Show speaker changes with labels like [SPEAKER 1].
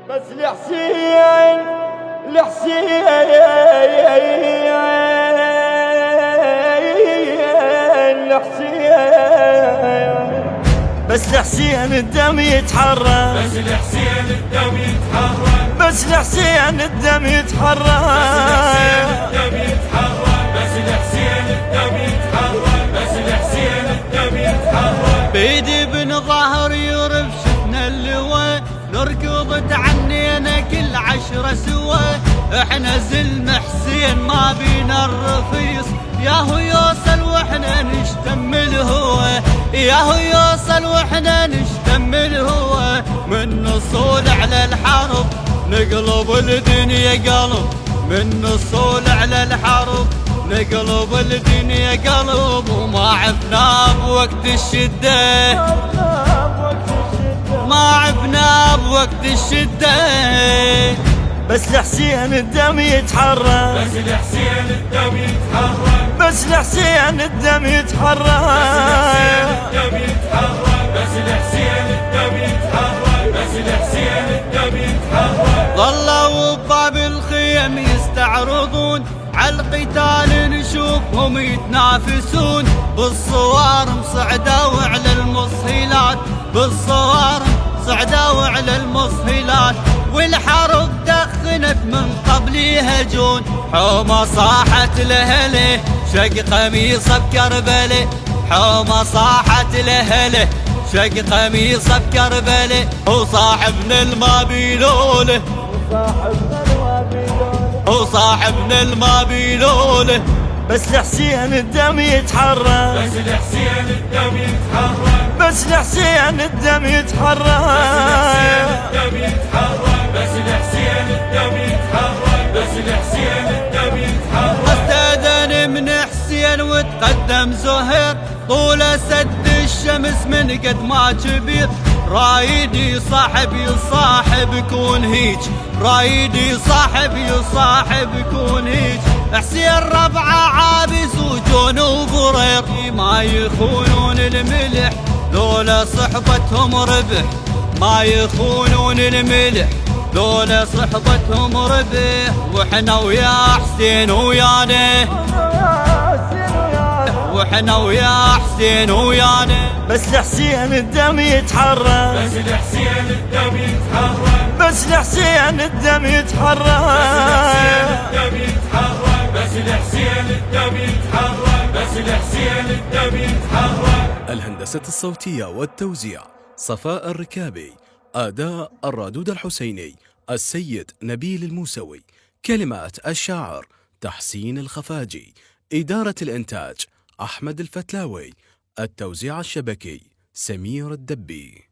[SPEAKER 1] بس لحسين لحسين لحسين بس لحسين الدم يتحرك،
[SPEAKER 2] بس لحسين الدم يتحرك،
[SPEAKER 1] بس لحسين الدم يتحرك،
[SPEAKER 2] بس لحسين الدم يتحرك، بس لحسين الدم يتحرك.
[SPEAKER 3] بيدي بن ظهر يرف شفنا اللواء، نركض تعنينا كل 10 سوا. احنا زلم حسين ما بينا الرخيص، ياهو يوصل واحنا نشتم الهوى، ياهو يوصل واحنا نشتم الهوى. من نصول على الحرب نقلب الدنيا قلب، من نصول على الحرب نقلب الدنيا قلب. وما عفنا بوقت الشدة، ما عفنا بوقت الشدة.
[SPEAKER 1] بس لحسين الدم يتحرك،
[SPEAKER 2] بس لحسين الدم يتحرك،
[SPEAKER 1] بس لحسين الدم يتحرك،
[SPEAKER 2] بس لحسين الدم يتحرك، بس لحسين الدم يتحرك.
[SPEAKER 3] ظلوا بباب الخيم يستعرضون عالقتال، نشوفهم يتنافسون بالصوارم صعدوا على المصهلات، بالصوارم صعدوا على المصهلات. والحرب دخنت من قبل يهجون، حومة صاحت لهله شق قميصه بكربله، حومة صاحت لهله شق قميصه بكربله. وصاحبنا الما بيلوله، وصاحبنا الما بيلوله.
[SPEAKER 1] بس لحسين الدم يتحرك،
[SPEAKER 2] بس لحسين الدم يتحرك،
[SPEAKER 1] بس لحسين الدم يتحرك،
[SPEAKER 2] بس لحسين الدم يتحرك، بس لحسين الدم يتحرك.
[SPEAKER 3] استأذن من حسين وتقدم زهير، طول سد الشمس من قد ما كبير. رايدي صاحب يصاحب يكون هيج، رايدي صاحب يصاحب يكون هيج. حسين ربعه عابس وجون وبرير، ما يخونون الملح ذولا صحبتهم ربح، ما يخونون الملح ذولا صحبتهم ربح. واحنا ويا حسين ويانا، واحنا ويا حسين ويانا.
[SPEAKER 1] بس لحسين الدم يتحرك،
[SPEAKER 2] بس لحسين الدم يتحرك،
[SPEAKER 1] بس لحسين الدم يتحرك،
[SPEAKER 2] بس لحسين الدم يتحرك، بس لحسين الدم يتحرك.
[SPEAKER 4] الهندسة الصوتية والتوزيع صفاء الركابي، أداء الرادود الحسيني، السيد نبيل الموسوي، كلمات الشاعر تحسين الخفاجي، إدارة الإنتاج أحمد الفتلاوي، التوزيع الشبكي سمير الدبي.